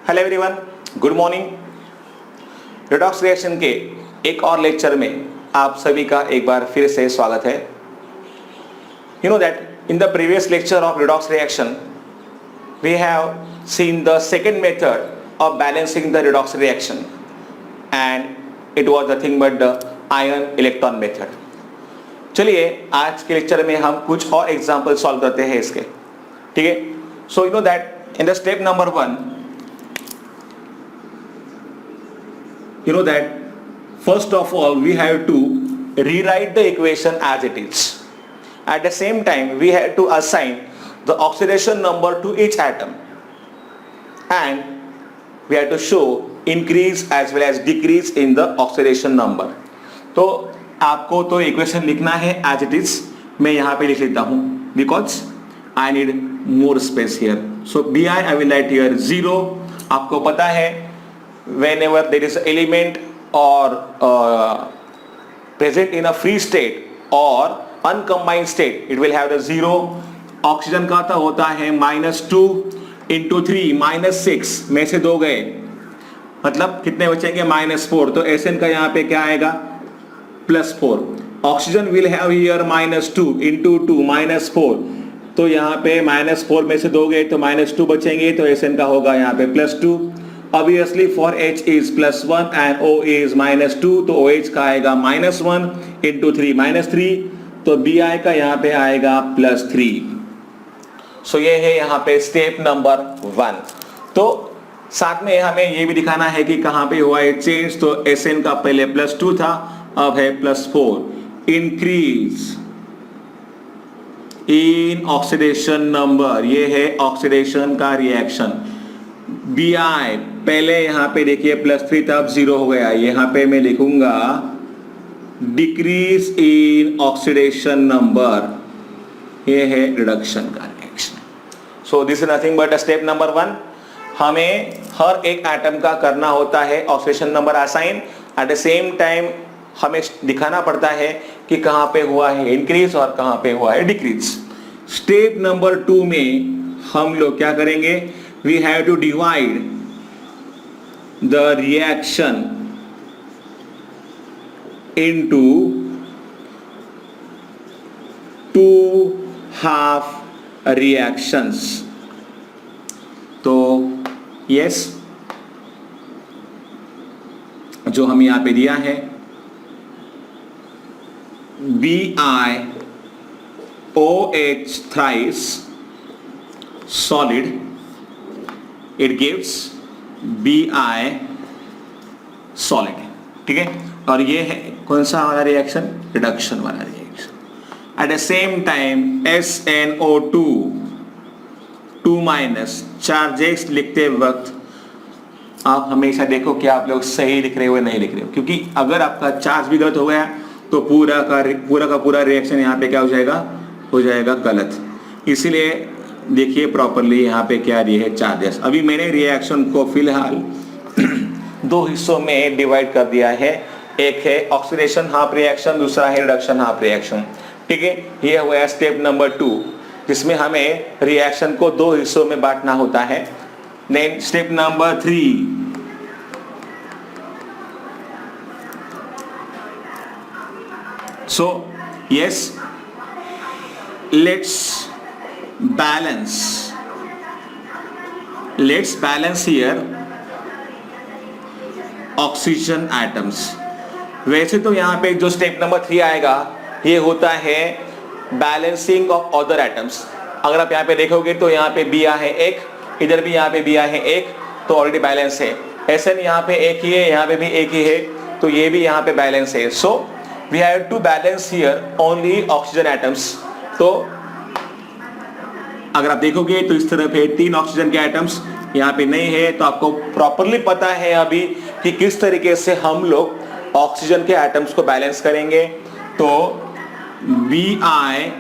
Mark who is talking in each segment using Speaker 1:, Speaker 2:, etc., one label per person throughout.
Speaker 1: Hello everyone, good morning. Redox reaction के एक और लेक्चर में आप सभी का एक बार फिर से स्वागत है। You know that in the previous lecture of redox reaction we have seen the second method of balancing the redox reaction and it was nothing but the ion electron method। चलिए आज के लेक्चर में हम कुछ और example solve करते हैं इसके, ठीक है। So you know that in the step number 1 you know that first of all we have to rewrite the equation as it is. At the same time we have to assign the oxidation number to each atom and we have to show increase as well as decrease in the oxidation number. तो आपको तो equation लिखना है as it is। मैं यहाँ पे लिख लेता हूँ because I need more space here. So Bi I will write here 0। आपको पता है whenever there is an element or present in a free state or uncombined state it will have the 0। Oxygen का तो होता है -2 × 3 -6 में से 2 गए, मतलब कितने बचेंगे -4। तो Sn का यहाँ पे क्या आएगा +4। Oxygen will have here -2 × 2 -4। तो यहाँ पे -4 में से 2 गए तो -2 बचेंगे, तो Sn का होगा यहाँ पे +2। Obviously for H is +1 and O is -2, तो OH का आएगा -1 × 3 -3, तो Bi का यहाँ पे आएगा +3। सो ये है यहाँ पे स्टेप नंबर 1। तो साथ में हमें ये भी दिखाना है कि कहाँ पे हुआ है चेंज। तो Sn का पहले +2 था, अब है +4। इंक्रीज इन ऑक्सीडेशन नंबर, ये है ऑक्सीडेशन का रिएक्शन। Bi पहले यहाँ पे देखिए +3 था, अब 0 हो गया। यहाँ पे मैं लिखूंगा डिक्रीज इन ऑक्सीडेशन नंबर, ये है रिडक्शन का reaction. So this is nothing but step number 1। हमें हर एक एटम का करना होता है oxidation number assign. Eight the same time हमें दिखाना पड़ता है कि कहाँ पे हुआ है इंक्रीज और कहाँ पे हुआ है डिक्रीज। स्टेप नंबर 2 में हम लोग क्या करेंगे, we have to divide the reaction into 2 half reactions। तो yes, जो हम यहाँ पे दिया है BiOH thrice solid, it gives Bi solid, ठीक है। और ये है कौन सा वाला रिएक्शन, रिडक्शन वाला reaction. Eight the same time SnO2 2- charges लिखते वक्त आप हमेशा देखो कि आप लोग सही लिख रहे हो या नहीं लिख रहे हो, क्योंकि अगर आपका चार्ज भी गलत हो गया तो पूरा का पूरा रिएक्शन यहाँ पे क्या हो जाएगा गलत। इसीलिए देखिए प्रॉपरली यहाँ पे क्या दिए है चार्जेस। अभी मैंने रिएक्शन को फिलहाल 2 हिस्सों में डिवाइड कर दिया है। एक है ऑक्सीडेशन हाफ रिएक्शन, दूसरा है रिडक्शन हाफ रिएक्शन, ठीक है। ये हुआ स्टेप नंबर 2 जिसमें हमें रिएक्शन को 2 हिस्सों में बांटना होता है। Then step number 3, so yes let's balance here oxygen atoms. वैसे तो यहाँ पे जो स्टेप नंबर 3 आएगा ये होता है बैलेंसिंग ऑफ अदर एटम्स। अगर आप यहाँ पे देखोगे तो यहाँ पे Bi है 1, इधर भी यहाँ पे Bi है 1, तो ऑलरेडी बैलेंस है। Sn यहाँ पे 1 ही है, यहाँ पे भी 1 ही है, तो ये भी यहाँ पे बैलेंस है। So we have to balance here only oxygen atoms. तो अगर आप देखोगे तो इस तरफ है 3 ऑक्सीजन के एटम्स, यहाँ पे नहीं है, तो आपको प्रॉपरली पता है अभी कि किस तरीके से हम लोग ऑक्सीजन के एटम्स को बैलेंस करेंगे। तो BiOH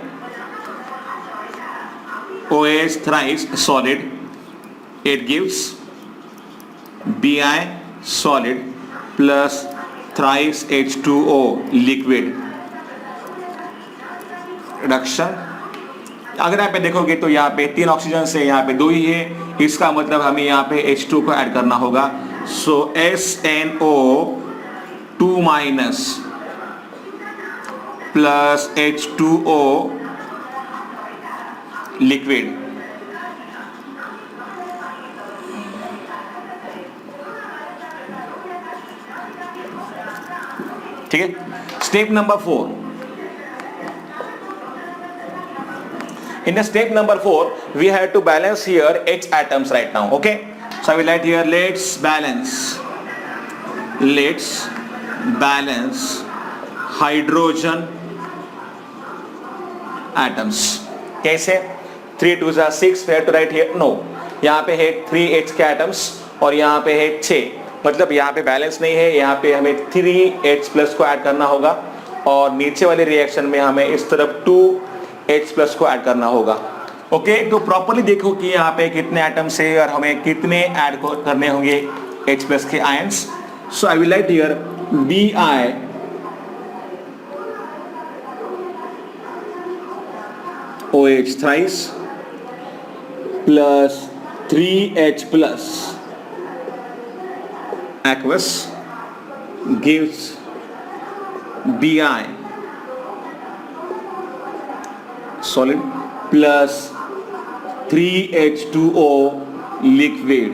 Speaker 1: thrice solid, it gives Bi solid plus thrice H2O liquid। Reduction अगर यहाँ पे देखोगे तो यहाँ पे 3 ऑक्सीजन से यहाँ पे 2 ही है, इसका मतलब हमें यहाँ पे H2 को ऐड करना होगा। सो SNO2 minus plus H2O liquid. ठीक है, step number 4। In the step number 4, we have to balance here H atoms right now. Okay, so I will write here, let's balance hydrogen atoms. कैसे? 3 2 6, we have to write here, no, यहाँ पे है 3H के atoms और यहाँ पे है 6, मतलब यहाँ पे बैलेंस नहीं है, यहाँ पे हमें 3H प्लस को ऐड करना होगा और नीचे वाले रिएक्शन में हमें इस तरफ 2H प्लस को ऐड करना होगा। ओके, तो प्रॉपर्ली देखो कि यहाँ पे कितने एटम्स है और हमें कितने ऐड करने होंगे H प्लस के ions. So I will write here Bi OH thrice plus 3H plus aqueous gives Bi solid plus 3H2O liquid।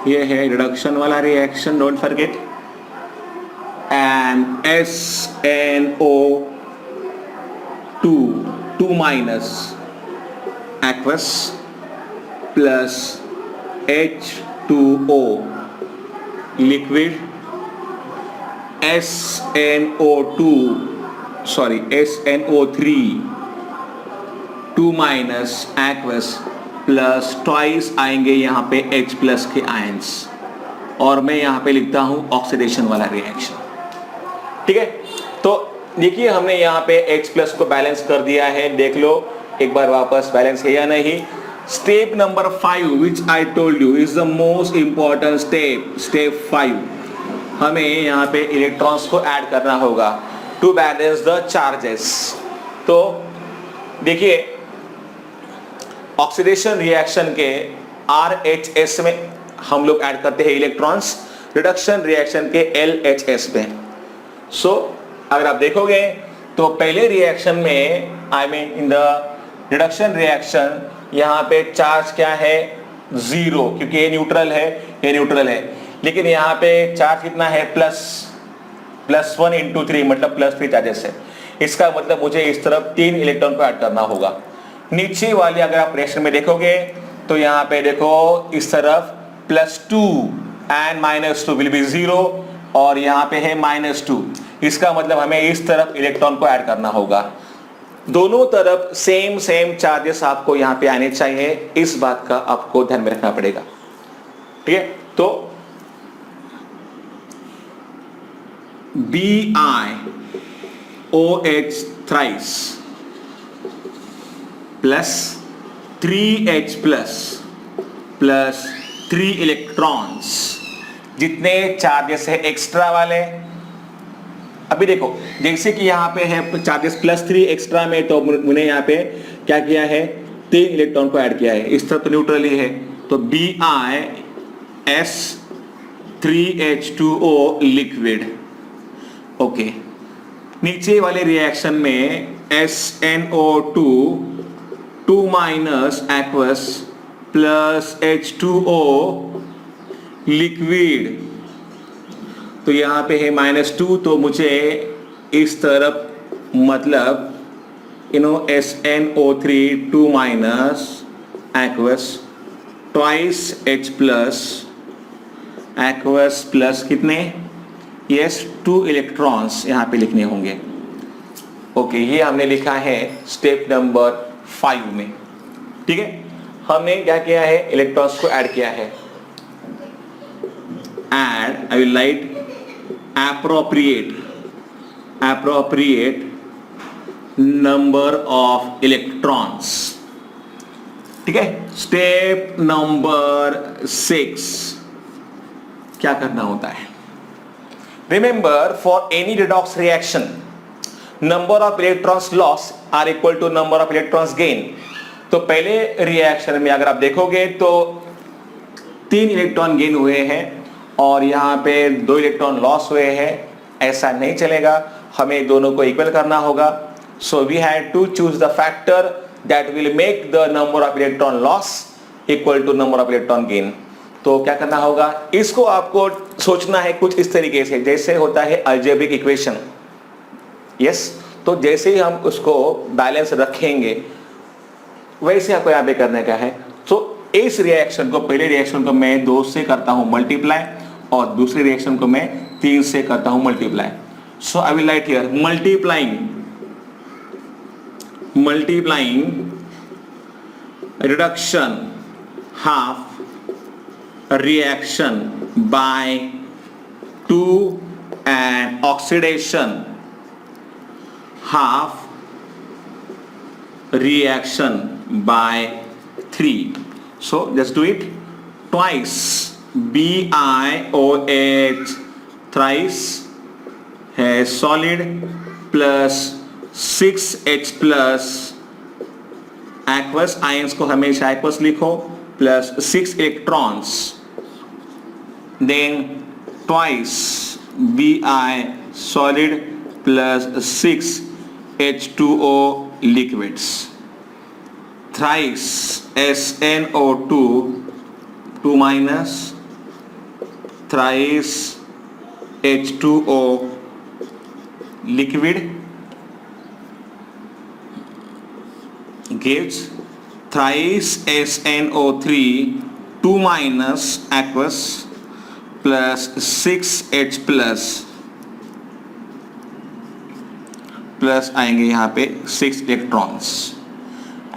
Speaker 1: ये है रिडक्शन वाला reaction, don't forget, and SNO2 minus aqueous plus H2O liquid, SNO3 2 minus aqueous plus twice आएंगे यहाँ पे H plus के ions और मैं यहाँ पे लिखता हूँ ऑक्सीडेशन वाला रिएक्शन। ठीक है, तो देखिए हमने यहाँ पे H प्लस को बैलेंस कर दिया है, देख लो एक बार वापस बैलेंस है या नहीं। Step number 5 which I told you is the most important step, step 5। हमें यहाँ पे इलेक्ट्रॉन्स को ऐड करना होगा टू बैलेंस द चार्जेस। तो देखिए ऑक्सीडेशन रिएक्शन के RHS में हम लोग ऐड करते हैं इलेक्ट्रॉन्स, रिडक्शन रिएक्शन के LHS में। सो अगर आप देखोगे तो पहले रिएक्शन में इन द रिडक्शन रिएक्शन यहाँ पे चार्ज क्या है, 0, क्योंकि ये न्यूट्रल है, लेकिन यहाँ पे चार्ज कितना है, +1 × 3, मतलब +3 चार्जेस है। इसका मतलब मुझे इस तरफ 3 इलेक्ट्रॉन को ऐड करना होगा। नीचे वाले अगर आप रिएक्शन में देखोगे तो यहाँ पे देखो इस तरफ +2 एंड -2 विल बी 0 और यहाँ पे है -2, इसका मतलब हमें इस तरफ इलेक्ट्रॉन को ऐड करना होगा। दोनों तरफ सेम चार्जेस आपको यहाँ पे आने चाहिए, इस बात का आपको ध्यान में रखना पड़ेगा। ठीक है, तो BiOH thrice plus 3H plus 3 electrons, जितने चार्जेस है एक्स्ट्रा वाले। अभी देखो जैसे कि यहाँ पे है चार्जेस +3 एक्स्ट्रा में, तो मैंने यहाँ पे क्या किया है, 3 इलेक्ट्रॉन को ऐड किया है। इस तरफ तो न्यूट्रल ही है, तो BiS 3H2O लिक्विड। ओके, नीचे वाले रिएक्शन में SNO2 2 minus aqueous plus H2O liquid, तो यहाँ पे है -2, तो मुझे इस तरफ मतलब SNO3 2 minus aqueous twice H plus aqueous plus कितने, यस 2 इलेक्ट्रॉन्स यहाँ पे लिखने होंगे। ओके, ये हमने लिखा है स्टेप नंबर 5 में। ठीक है, हमने क्या किया है, इलेक्ट्रॉन्स को ऐड किया है। Add, I will right appropriate number of electrons। ठीक है, स्टेप नंबर 6 क्या करना होता है, remember for any redox reaction number of electrons lost are equal to number of electrons gain तो पहले रिएक्शन में अगर आप देखोगे तो 3 इलेक्ट्रॉन गेन हुए हैं और यहाँ पे 2 इलेक्ट्रॉन लॉस हुए हैं। ऐसा नहीं चलेगा, हमें दोनों को इक्वल करना होगा। So we had to choose the factor that will make the number of electron loss equal to number of electron gain. तो क्या करना होगा, इसको आपको सोचना है कुछ इस तरीके से जैसे होता है अलजेब्रिक इक्वेशन। यस, तो जैसे ही हम उसको बैलेंस रखेंगे वैसे आपको यहाँ पे करने का है। तो इस रिएक्शन को, पहले रिएक्शन को मैं 2 से करता हूं मल्टीप्लाई और दूसरे रिएक्शन को मैं 3 से करता हूं multiply. So I will write here multiplying reduction half reaction by 2 and oxidation half reaction by 3. So just do it twice. BiOH thrice has solid plus 6H plus aqueous, ions को हमेशा aqueous लिखो, plus 6 electrons, then twice Bi solid plus 6 H2O liquids, thrice SNO2 2 minus, thrice H2O liquid gives thrice SNO3 2 minus aqueous plus 6H plus आएंगे यहाँ पे 6 electrons.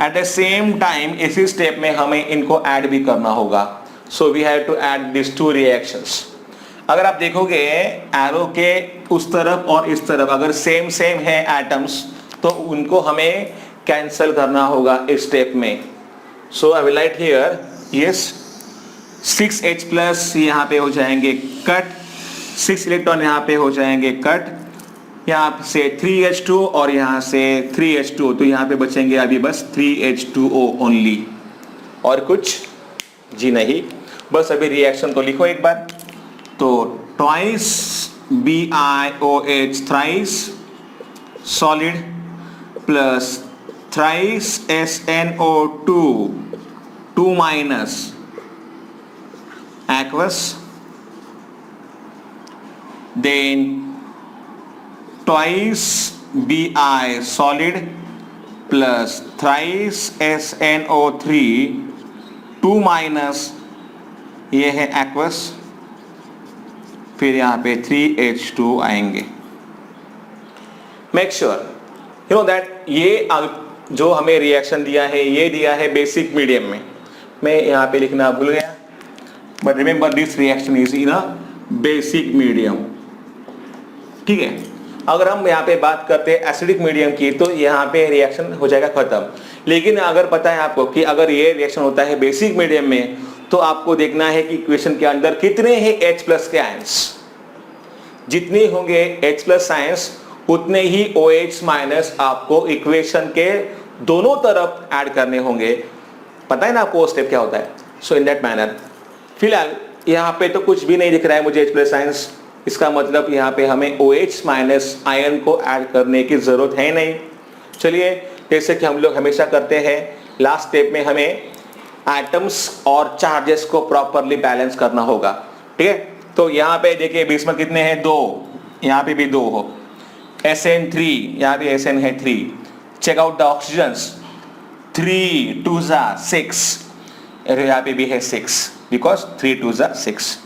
Speaker 1: At the same time इसी step में हमें इनको ऐड भी करना होगा। So we have to add this 2 reactions. अगर आप देखोगे एरो के उस तरफ और इस तरफ अगर सेम है एटम्स तो उनको हमें कैंसिल करना होगा इस स्टेप में। So I will write here yes 6H plus यहाँ पे हो जाएंगे कट, 6 इलेक्ट्रॉन यहाँ पे हो जाएंगे कट, यहाँ से 3H2 और यहाँ से 3H2, तो यहाँ पे बचेंगे अभी बस 3H2O ओनली और कुछ जी नहीं। बस अभी रिएक्शन को लिखो एक बार। तो twice BiOH thrice solid plus thrice SNO2 2 minus aqueous, then twice Bi solid plus thrice SNO3 2 minus ये है aqueous, फिर यहाँ पे 3H2 आएंगे। Make sure you know that ये जो हमें रिएक्शन दिया है ये दिया है बेसिक मीडियम में। मैं यहाँ पे लिखना भूल गया, but remember this reaction is in a basic medium. ठीक है, अगर हम यहाँ पे बात करते हैं एसिडिक मीडियम की तो यहाँ पे रिएक्शन हो जाएगा खत्म। लेकिन अगर पता है आपको कि अगर ये रिएक्शन होता है बेसिक मीडियम में तो आपको देखना है कि इक्वेशन के अंदर कितने हैं H प्लस के आयंस। जितने होंगे H प्लस आयंस उतने ही OH माइनस आपको इक्वेशन के दोनों तरफ ऐड करने होंगे। पता है ना आपको वो स्टेप क्या होता है। सो इन दैट मैनर फिलहाल यहाँ पे तो कुछ भी नहीं दिख रहा है मुझे H प्लस आयंस, इसका मतलब यहाँ पे हमें OH माइनस आयन को ऐड करने की जरूरत है नहीं। चलिए जैसे कि हम लोग हमेशा करते हैं लास्ट स्टेप में हमें एटम्स और चार्जेस को प्रॉपरली बैलेंस करना होगा। ठीक है, तो यहाँ पे देखिए बीच में कितने हैं 2, यहाँ पे भी 2 हो, SN3 यहाँ पे SN है 3। चेक आउट द ऑक्सीजन्स 3 2 6, यहाँ पे भी है 6 बिकॉज 3 2 6,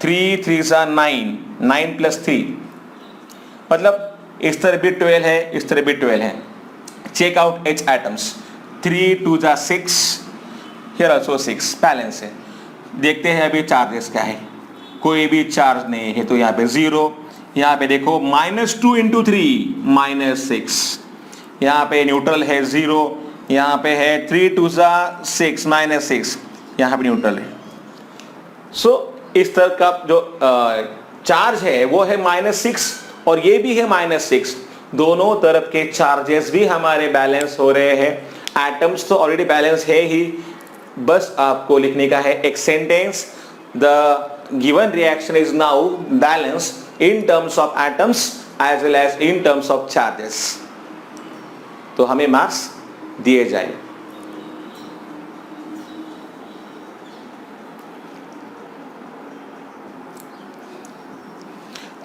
Speaker 1: 3 3 9, 9 प्लस 3 मतलब इस तरह भी 12 है, इस तरह भी 12 है। Check out H atoms 3 2 6, here also 6, balance है। देखते हैं अभी चार्जेस क्या है, कोई भी चार्ज नहीं है तो यहाँ पे 0। यहाँ पे देखो -2 × 3 -6, यहाँ पे न्यूट्रल है 0, यहाँ पे है 3 2 6 -6, यहाँ पे न्यूट्रल है। सो इस तरह का जो चार्ज है वो है -6 और ये भी है -6, दोनों तरफ के चार्जेस भी हमारे बैलेंस हो रहे हैं एटम्स तो ऑलरेडी बैलेंस है ही, बस आपको लिखने का है एक sentence, the given reaction is now balance in terms of atoms as well as in terms of charges, तो हमें मार्क्स दिए जाए।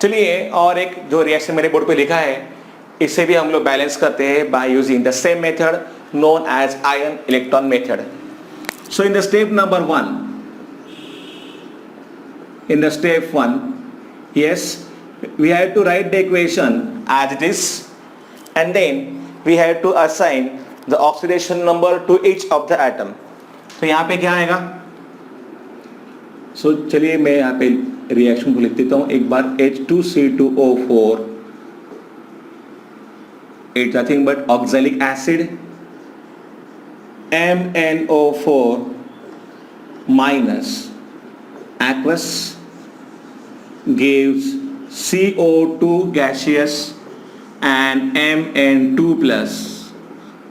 Speaker 1: चलिए और एक जो रिएक्शन मेरे बोर्ड पे लिखा है, इसे भी हम लोग बैलेंस करते हैं by using the same method known as ion electron method. So in the step number 1, yes, we have to write the equation as it is, and then we have to assign the oxidation number to each of the atom. तो यहाँ पे क्या आएगा? So चलिए मैं यहाँ पे reaction को लिख देता हूँ एक बार। H2C2O4, it's nothing but oxalic acid, MnO4 minus aqueous gives CO2 gaseous and Mn2 plus,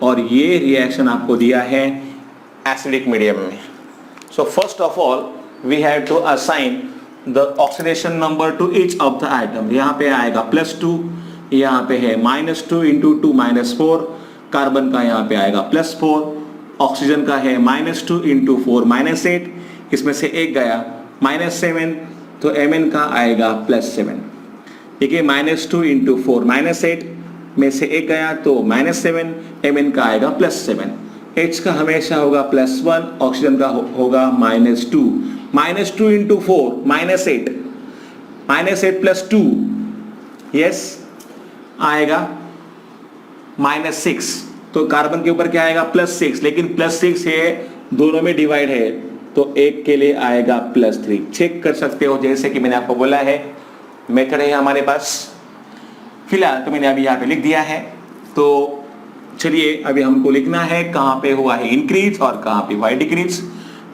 Speaker 1: और ये रिएक्शन आपको दिया है एसिडिक मीडियम में। So first of all we have to assign the oxidation number to each of the item. यहाँ पे आएगा +2, यहाँ पे है -2 × 2 -4, कार्बन का यहाँ पे आएगा +4, ऑक्सीजन का है -2 × 4 -8, इसमें से एक गया -7, तो Mn का आएगा +7। देखिए -2 × 4 -8 में से एक गया तो -7, Mn का आएगा +7। H का हमेशा होगा +1, ऑक्सीजन का होगा -2। -2 × 4 -8, -8 + 2, यस आएगा -6, तो कार्बन के ऊपर क्या आएगा +6, लेकिन +6 है, दोनों में डिवाइड है, तो एक के लिए आएगा +3। चेक कर सकते हो जैसे कि मैंने आपको बोला है, मेथड है हमारे पास। फिलहाल तो मैंने अभी यहाँ पे लिख दिया है, तो चलिए अभी हमको लिखना है कहाँ पे हुआ है इंक्रीज और कहाँ पे हुआ है डिक्रीज।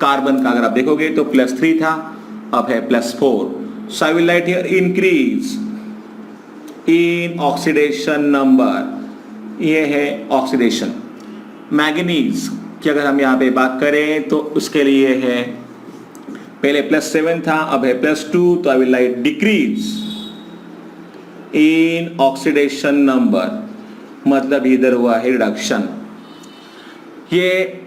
Speaker 1: कार्बन का अगर आप देखोगे तो +3 था, अब है +4। So I will write here increase in oxidation number, ये है ऑक्सीडेशन। मैंगनीज की अगर हम यहाँ पे बात करें तो उसके लिए है, पहले +7 था, अब है +2, तो आई will right decrease in oxidation number, मतलब इधर हुआ है रिडक्शन। ये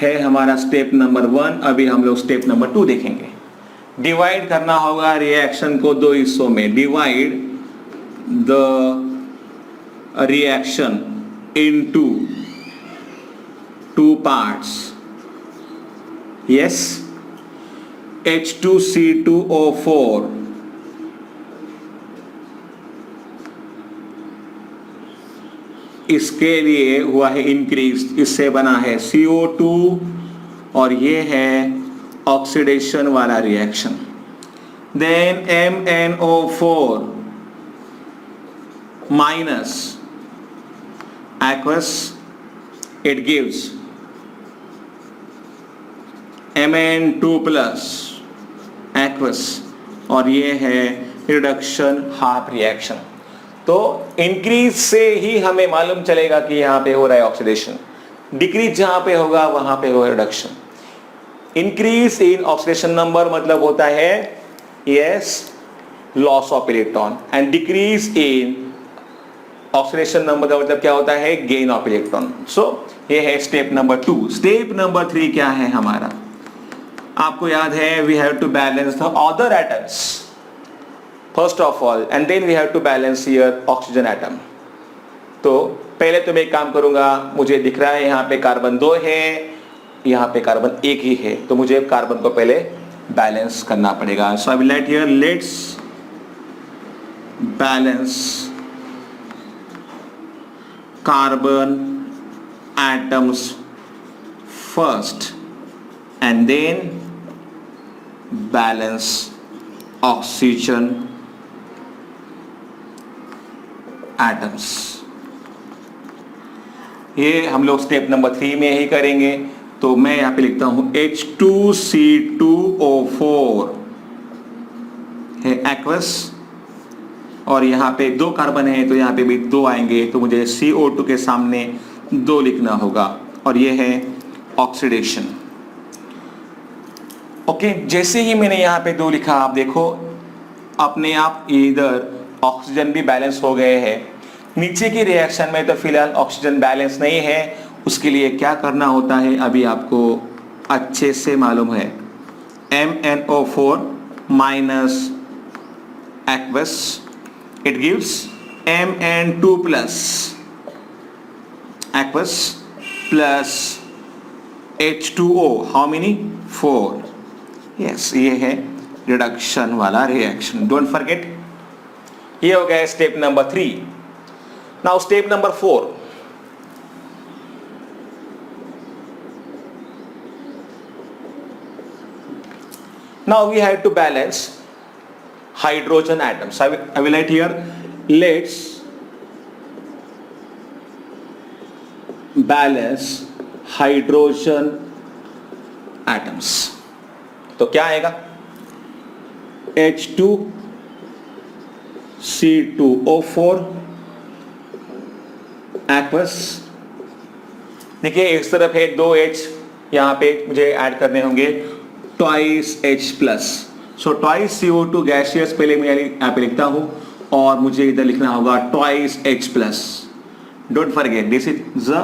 Speaker 1: है हमारा स्टेप नंबर 1। अभी हम लोग स्टेप नंबर 2 देखेंगे। डिवाइड करना होगा रिएक्शन को दो हिस्सों में। Divide the reaction into 2 parts. Yes, H2C2O4 इसके लिए हुआ है इंक्रीज, इससे बना है CO2 और ये है ऑक्सीडेशन वाला reaction. Then MnO4 minus aqueous, it gives Mn2 plus aqueous, और ये है रिडक्शन हाफ रिएक्शन। तो इंक्रीज से ही हमें मालूम चलेगा कि यहाँ पे हो रहा है ऑक्सीडेशन, डिक्रीज जहाँ पे होगा वहाँ पे होगा reduction. Increase in oxidation number मतलब होता है yes loss of electron, and decrease in oxidation number का मतलब क्या होता है गेन ऑफ इलेक्ट्रॉन। सो ये है स्टेप नंबर 2। स्टेप नंबर 3 क्या है हमारा, आपको याद है we have to balance the other atoms first of all, and then we have to balance here oxygen atom. तो पहले तो मैं एक काम करूंगा, मुझे दिख रहा है यहाँ पे कार्बन 2 है, यहाँ पे कार्बन 1 ही है, तो मुझे कार्बन को पहले बैलेंस करना पड़ेगा। So I will write here let's balance carbon atoms first and then balance oxygen atoms। ये हम लोग स्टेप नंबर 3 में ही करेंगे। तो मैं यहाँ पे लिखता हूँ H2C2O4 है aqueous, और यहाँ पे 2 कार्बन है तो यहाँ पे भी 2 आएंगे, तो मुझे CO2 के सामने 2 लिखना होगा और ये है ऑक्सीडेशन। ओके, जैसे ही मैंने यहाँ पे 2 लिखा, आप देखो अपने आप इधर ऑक्सीजन भी बैलेंस हो गए हैं। नीचे की रिएक्शन में तो फिलहाल ऑक्सीजन बैलेंस नहीं है, उसके लिए क्या करना होता है अभी आपको अच्छे से मालूम है। MnO4 minus aqueous, it gives Mn2 plus aqueous plus H2O, how many? 4. Yes, ये है रिडक्शन वाला रिएक्शन। डोंट फॉरगेट, ये हो गया step number 3। Now step number 4। Now we have to balance hydrogen atoms. I will write here, let's balance hydrogen atoms. तो क्या आएगा? H2C2O4 aqueous। देखिए इस तरफ है 2H, यहाँ पे मुझे ऐड करने होंगे twice H plus, so twice CO2 gaseous पहले मैं यहाँ पे लिखता हूँ और मुझे इधर लिखना होगा twice H plus. Don't forget, this is the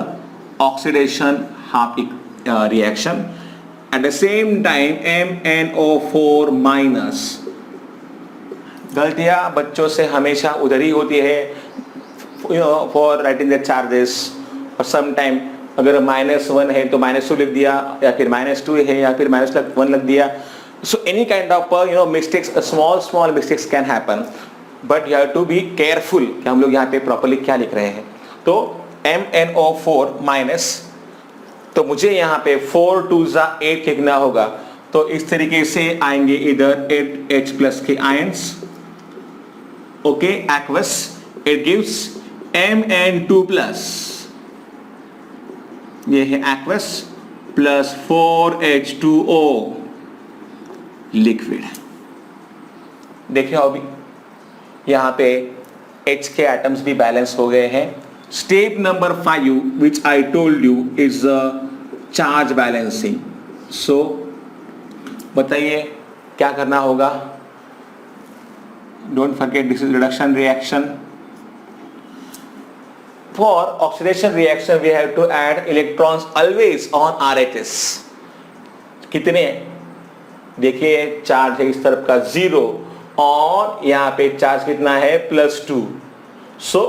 Speaker 1: oxidation half reaction. At the same time MnO4 minus, गलतियाँ बच्चों से हमेशा उधर ही होती है for writing the charges, और sometime अगर -1 है तो -2 लिख दिया, या फिर -2 है या फिर -1 लिख दिया। So any kind of mistakes, small mistakes can happen, but you have to be careful कि हम लोग यहाँ पे properly क्या लिख रहे हैं। तो MnO4 minus, तो मुझे यहाँ पे 4 2s 8 लिखना होगा, तो इस तरीके से आएंगे इधर 8H plus के ions। Okay, aqueous, it gives Mn2 plus, ये है aqueous प्लस 4H2O लिक्विड। देखिए अभी यहाँ पे H के एटम्स भी बैलेंस हो गए हैं। Step number 5 which I told you is charge balancing. सो बताइए क्या करना होगा? Don't forget, this is reduction reaction. For oxidation reaction we have to add electrons always on RHS. कितने? देखिए चार्ज है इस तरफ का 0 और यहाँ पे चार्ज कितना है +2, so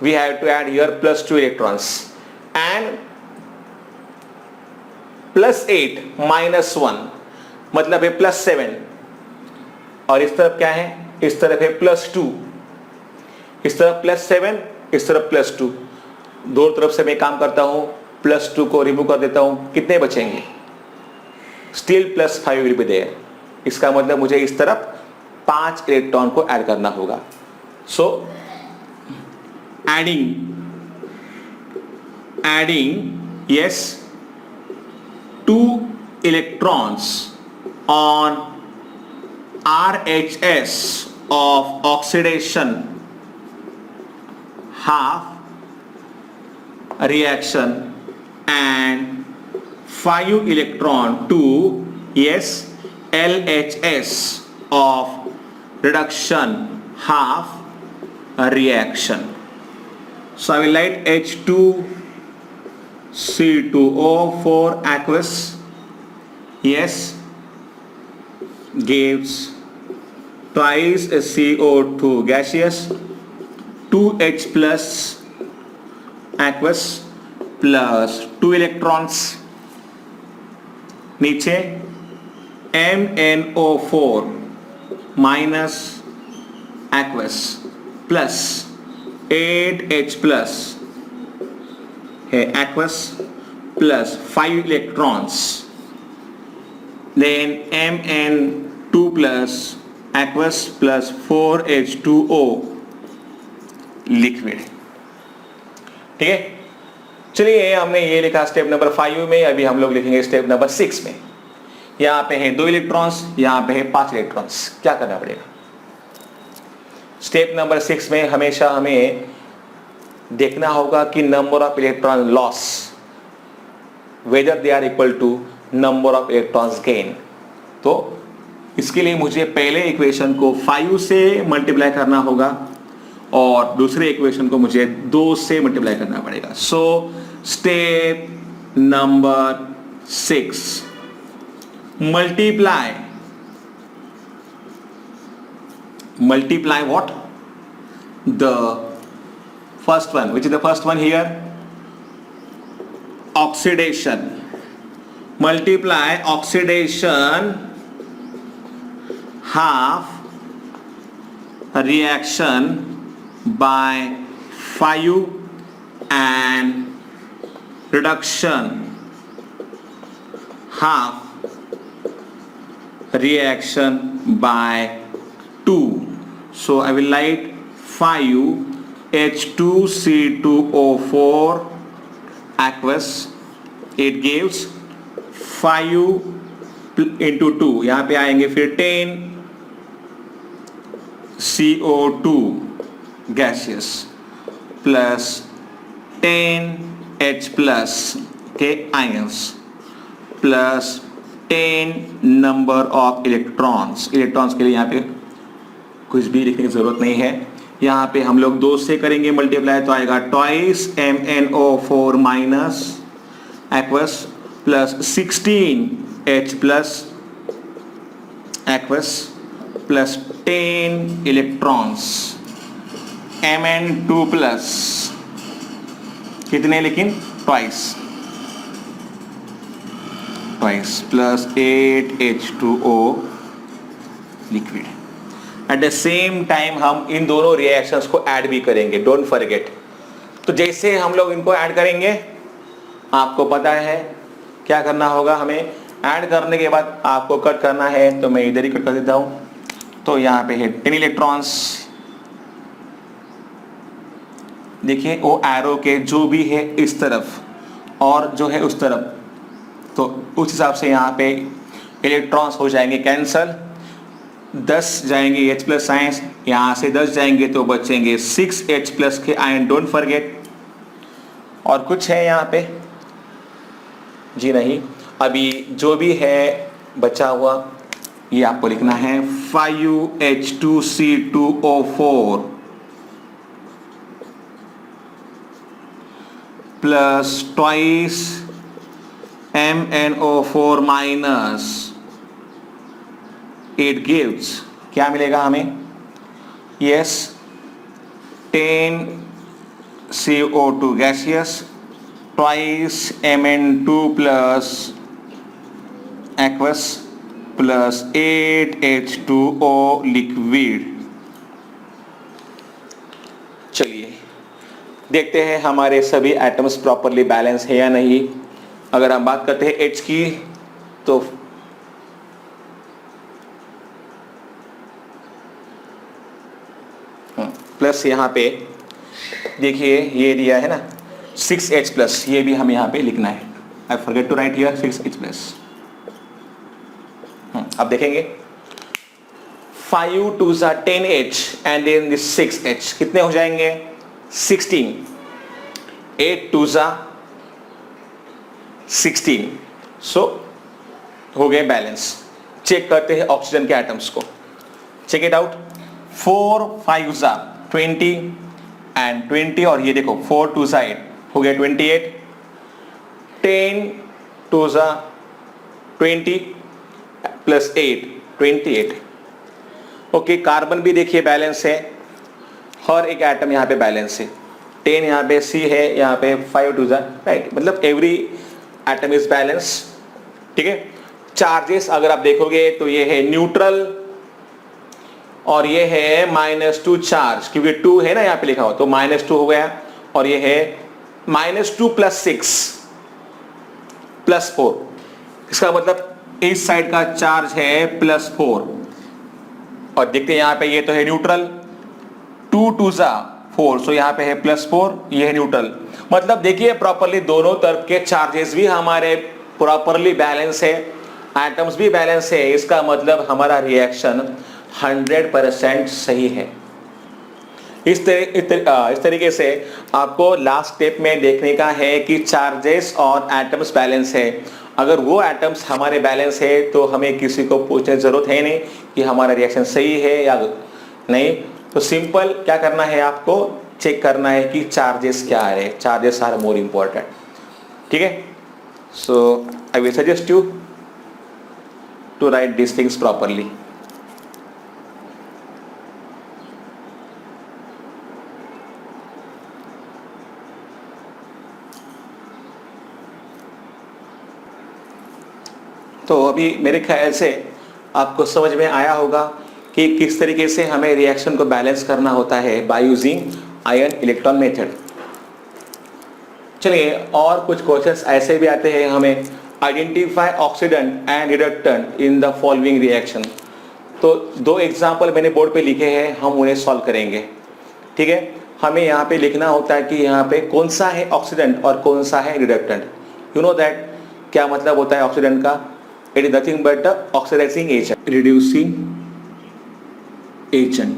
Speaker 1: we have to add here +2 electrons and +8 -1 मतलब है +7, और इस तरफ क्या है? इस तरफ है +2, इस तरफ +7, इस तरफ +2। दो तरफ से मैं काम करता हूं, +2 को रिमूव कर देता हूं, कितने बचेंगे? Still +5 will be there. इसका मतलब मुझे इस तरफ 5 इलेक्ट्रॉन को ऐड करना होगा। So adding yes 2 electrons on RHS of oxidation half reaction and 5 electron to yes LHS of reduction half reaction. So I will write H2C2O4 aqueous yes gives twice CO2 gaseous 2H plus aqueous plus 2 electrons, नीचे MnO4 minus aqueous plus 8H plus है aqueous plus 5 electrons, then Mn2 plus aqueous plus 4H2O liquid. ठीक है, चलिए हमने ये लिखा step number 5 में। अभी हम लोग लिखेंगे स्टेप नंबर 6 में। यहाँ पे है 2 इलेक्ट्रॉन्स, यहाँ पे है 5 इलेक्ट्रॉन्स। क्या करना पड़ेगा? स्टेप नंबर 6 में हमेशा हमें देखना होगा कि number of electron loss whether they are equal to number of electrons gain. तो इसके लिए मुझे पहले इक्वेशन को 5 से मल्टीप्लाई करना होगा और दूसरे इक्वेशन को मुझे 2 से मल्टीप्लाई करना पड़ेगा। So step number 6, multiply what? The first one, which is the first one here? Oxidation. Multiply oxidation half reaction by 5 and reduction half reaction by 2. So I will write 5 H2C2O4 aqueous. It gives 5 into 2, यहाँ पे आएंगे फिर 10 CO2 gaseous plus 10 H plus के ions plus 10 number of electrons के लिए यहाँ पे कुछ भी लिखने की जरूरत नहीं है। यहाँ पे हम लोग 2 से करेंगे मल्टीप्लाई तो आएगा twice MnO4 minus aqueous plus 16 H plus aqueous plus 10 electrons Mn2 plus कितने लेकिन twice plus 8 H2O liquid। Eight the same time हम इन दोनों रिएक्शंस को ऐड भी करेंगे, डोंट फॉरगेट। तो जैसे हम लोग इनको ऐड करेंगे आपको पता है क्या करना होगा, हमें ऐड करने के बाद आपको कट करना है, तो मैं इधर ही कट कर देता हूं। तो यहाँ पे है 10 इलेक्ट्रॉन्स, देखिए वो एरो के जो भी है इस तरफ और जो है उस तरफ, तो उस हिसाब से यहाँ पे इलेक्ट्रॉन्स हो जाएंगे कैंसल। 10 जाएंगे H प्लस आयंस, यहाँ से 10 जाएंगे तो बचेंगे 6 H प्लस के आयन, डोंट फॉरगेट। और कुछ है यहाँ पे? जी नहीं, अभी जो भी है बचा हुआ ये आपको लिखना है 5H2C2O4 plus twice MnO4 minus it gives, क्या मिलेगा हमें? Yes 10 CO2 gaseous twice Mn2 plus aqueous plus 8 H2O liquid. चलिए देखते हैं हमारे सभी एटम्स प्रॉपरली बैलेंस है या नहीं। अगर हम बात करते हैं H की तो प्लस यहाँ पे देखिए ये दिया है ना 6H प्लस, ये भी हम यहाँ पे लिखना है। I forget to write here 6H plus. अब देखेंगे 5 2 10H and then this 6H कितने हो जाएंगे? 16। 8 2 16। सो हो गए बैलेंस। चेक करते हैं ऑक्सीजन के एटम्स को, चेक इट आउट। 4 5 20 एंड 20 और ये देखो 4 2 8 हो गया 28। 10 2 20 प्लस 8 28। ओके, कार्बन भी देखिए बैलेंस है, हर एक एटम यहाँ पे बैलेंस है। 10 यहाँ पे C है, यहाँ पे 5 2 राइट, मतलब एवरी एटम इज बैलेंस। ठीक है, चार्जेस अगर आप देखोगे तो ये है न्यूट्रल और ये है -2 चार्ज, क्योंकि 2 है ना यहाँ पे लिखा हो तो -2 हो गया। और ये है -2 + 6 + 4, इसका मतलब इस साइड का चार्ज है +4। और देखते हैं यहाँ पे ये तो है न्यूट्रल, 2 2 4, सो यहाँ पे है +4, ये है न्यूट्रल। मतलब देखिए प्रॉपरली दोनों तरफ के चार्जेस भी हमारे प्रॉपरली बैलेंस है, एटम्स भी बैलेंस है। इसका मतलब हमारा रिएक्शन 100% सही है। इस तरीके से आपको लास्ट स्टेप में देखने का है कि चार्जेस और एटम्स बैलेंस है। अगर वो एटम्स हमारे बैलेंस है तो हमें किसी को पूछने की जरूरत है नहीं कि हमारा रिएक्शन सही है या नहीं। तो सिंपल क्या करना है, आपको चेक करना है कि चार्जेस क्या है। Charges are more important. ठीक है, so I will suggest you to write this things properly. तो अभी मेरे ख्याल से आपको समझ में आया होगा कि किस तरीके से हमें रिएक्शन को बैलेंस करना होता है by using ion electron method. चलिए, और कुछ क्वेश्चंस ऐसे भी आते हैं हमें, identify oxidant and reductant in the following reaction. तो 2 एग्जाम्पल मैंने बोर्ड पे लिखे हैं, हम उन्हें सॉल्व करेंगे। ठीक है, हमें यहाँ पे लिखना होता है कि यहाँ पे कौन सा है ऑक्सीडेंट और कौन सा है रिडक्टेंट। यू नो दैट क्या मतलब होता है ऑक्सीडेंट का? It is nothing but oxidising agent, reducing agent,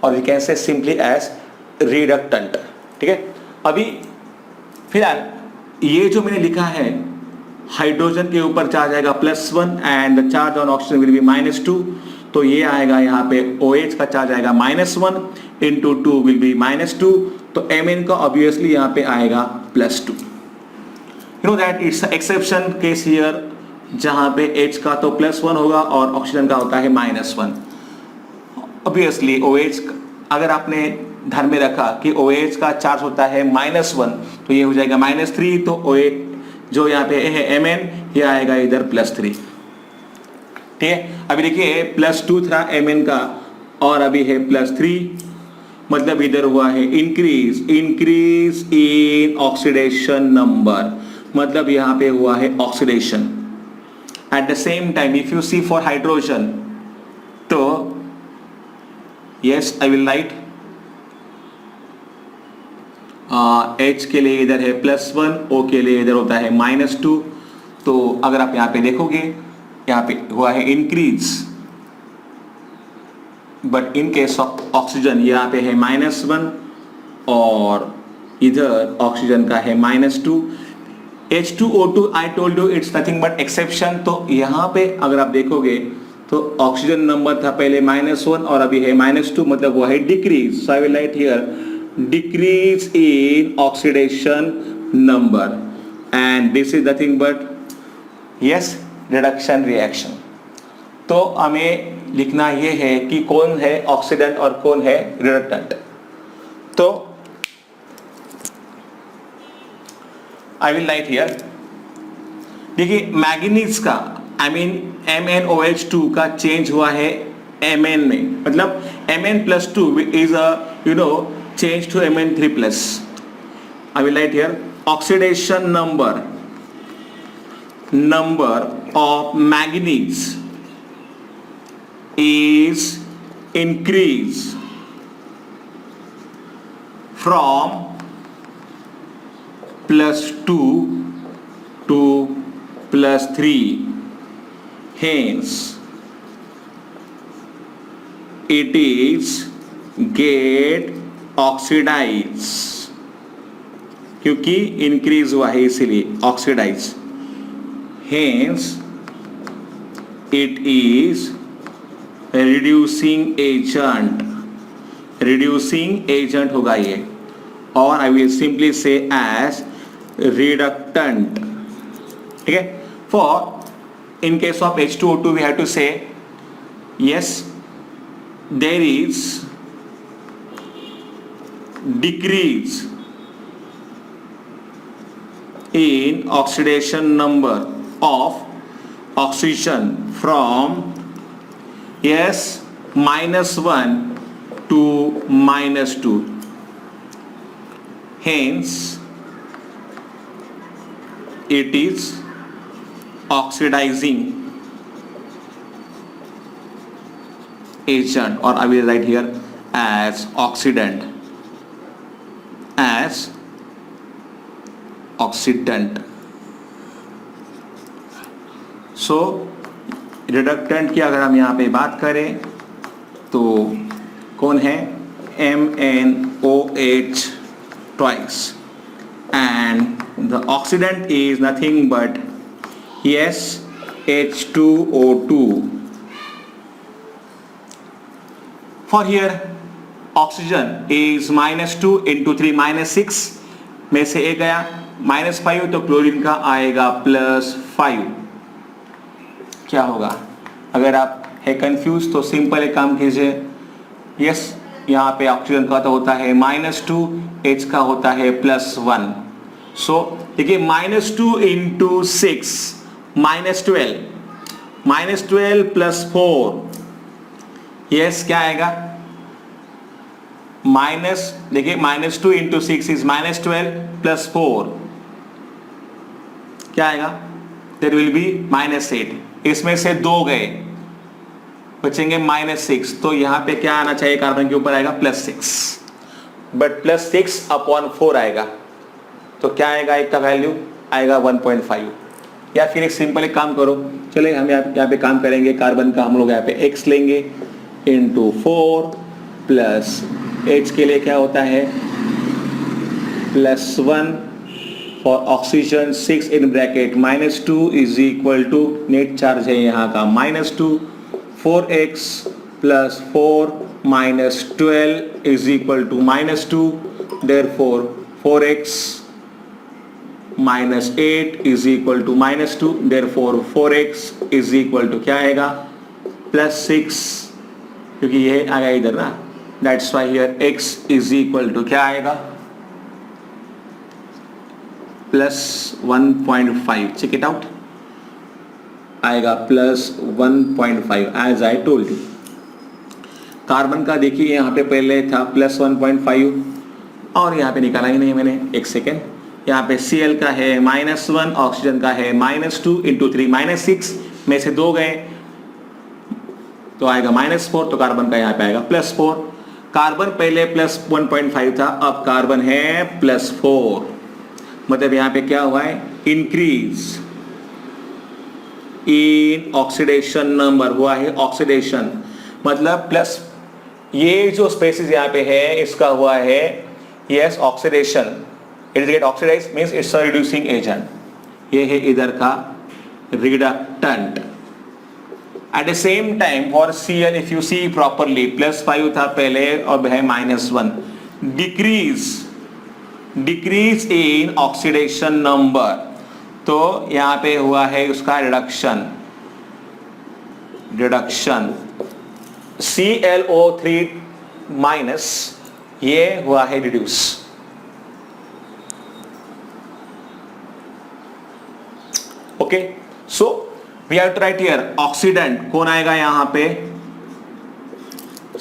Speaker 1: और we can say simply as reductant. ठीक है, अभी फिलहाल ये जो मैंने लिखा है, हाइड्रोजन के ऊपर चार्ज आएगा +1 and the charge on oxygen will be -2। तो ये आएगा यहाँ पे OH का चार्ज आएगा -1 इंटू 2 विल बी -2। तो Mn का ऑब्वियसली यहाँ पे आएगा +2। You know that it's exception case here, जहाँ पे H का तो +1 होगा और ऑक्सीजन का होता है -1। ऑब्वियसली OH अगर आपने ध्यान में रखा कि OH का चार्ज होता है -1, तो ये हो जाएगा -3। तो OH जो यहाँ पे है Mn, ये आएगा इधर +3। ठीक है, अभी देखिए +2 था Mn का और अभी है +3, मतलब इधर हुआ है इंक्रीज इन ऑक्सीडेशन नंबर, मतलब यहाँ पे हुआ है oxidation. At the same time if you see for hydrogen, तो yes I will write H के लिए इधर है +1, O के लिए इधर होता है -2। तो अगर आप यहाँ पे देखोगे, यहाँ पे हुआ है increase, but in case of oxygen यहाँ पे है -1 और इधर ऑक्सीजन का है -2। H2O2 I told you it's nothing but exception. तो यहाँ पे अगर आप देखोगे तो ऑक्सीजन नंबर था पहले -1 और अभी है -2, मतलब वो है decrease. So I will write here decrease in oxidation number, and this is nothing but yes reduction reaction. तो हमें लिखना ये है कि कौन है ऑक्सीडेंट और कौन है रिडक्टेंट। तो आई विल राइट हियर, देखिए मैंगनीज का आई मीन MnOH2 का चेंज हुआ है Mn में, मतलब Mn+2 is a you know change to Mn3+। I will write here oxidation number of manganese is increase from +2 to +3, hence it is get oxidized, क्योंकि increase हुआ है इसीलिए oxidise. Hence it is reducing agent होगा ये, और I will simply say as reductant। ठीक है, for in case of H2O2 we have to say yes there is decrease in oxidation number of oxygen from yes -1 to -2, hence it is oxidizing agent, or I will write here as oxidant, as oxidant। So reductant की अगर हम यहाँ पे बात करें तो कौन है MnOH twice, and the oxidant is nothing but H2O2. For here oxygen is -2 into 3 -6 में से एक गया -5, तो क्लोरीन का आएगा +5। क्या होगा? अगर आप है कंफ्यूज तो सिंपल एक काम कीजिए, यस यहाँ पे ऑक्सीजन का तो होता है -2, H का होता है +1। सो देखिए -2 into 6 -12 + 4, यस क्या आएगा? देखिए -2 into 6 is -12 + 4, क्या आएगा? There will be -8। इसमें से 2 गए, बचेंगे -6, तो यहाँ पे क्या आना चाहिए? कार्बन के ऊपर आएगा +6, बट +6/4 आएगा, तो क्या आएगा? एक का वैल्यू आएगा 1.5। या फिर एक सिंपल एक काम करो, चले हम यहाँ पे काम करेंगे, कार्बन का हम लोग यहाँ पे x लेंगे इंटू 4 प्लस H के लिए क्या होता है +1 for oxygen 6 in bracket -2 is equal to net charge है यहाँ का -2, 4x + 4 - 12 is equal to -2, therefore 4x -8 is equal to -2, therefore 4x is equal to क्या आएगा? +6, क्योंकि ये आ गया इधर ना, that's why here x is equal to क्या आएगा? +1.5। चेक इट आउट, आएगा +1.5 as I told you. Carbon का देखिए यहाँ पे पहले था +1.5 और यहाँ पे निकाला ही नहीं मैंने, एक सेकेंड। यहाँ पे Cl का है -1, ऑक्सीजन का है -2 into 3 -6 में से 2 गए तो आएगा -4, तो कार्बन का यहाँ पे आएगा +4। कार्बन पहले +1.5 था, अब कार्बन है +4, मतलब यहाँ पे क्या हुआ है? इंक्रीज इन ऑक्सीडेशन नंबर हुआ है, ऑक्सीडेशन मतलब प्लस, ये जो स्पेसिस यहाँ पे है इसका हुआ है yes oxidation, it is get oxidise means it's a reducing agent, ये है इधर का reductant. At the same time for Cl if you see properly +5 था पहले, अब है -1, डिक्रीज इन ऑक्सीडेशन नंबर, तो यहां पे हुआ है उसका रिडक्शन ClO3 माइनस, ये हुआ है reduce. Okay, so we have to write here oxidant कौन आएगा यहां पे?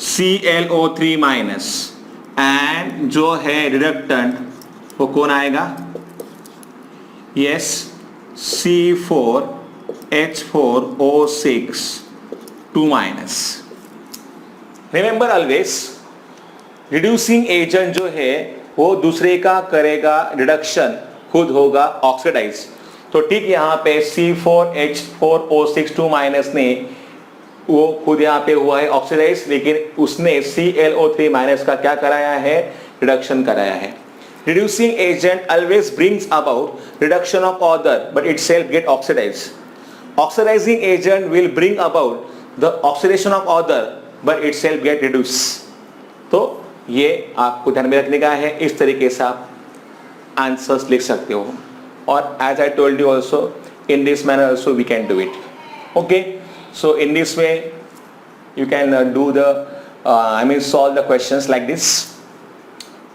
Speaker 1: ClO3 माइनस, एंड जो है रिडक्टेंट वो कौन आएगा? Yes C4H4O6 2 minus. Remember always reducing agent जो है वो दूसरे का करेगा रिडक्शन, खुद होगा ऑक्सीडाइज। तो ठीक यहाँ पे C4H4O6 2 माइनस ने वो खुद यहाँ पे हुआ है ऑक्सीडाइज, लेकिन उसने ClO3 माइनस का क्या कराया है? रिडक्शन कराया है। Reducing agent always brings about reduction of other, but itself get oxidized. Oxidizing agent will bring about the oxidation of other, but itself get reduced. तो ये आपको ध्यान में रखने का है, इस तरीके से आप आंसर्स लिख सकते हो। और as I told you also, in this manner also we can do it. Okay, so in this way you can do the solve the questions like this.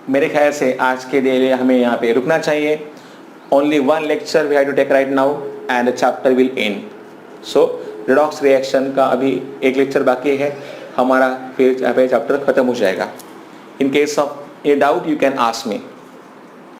Speaker 1: मेरे ख्याल से आज के लिए हमें यहाँ पे रुकना चाहिए। Only one lecture we have to take right now and the chapter will end. So redox reaction का अभी एक लेक्चर बाकी है, हमारा फिर यहाँ पे चैप्टर खत्म हो जाएगा। In case of a doubt you can ask me.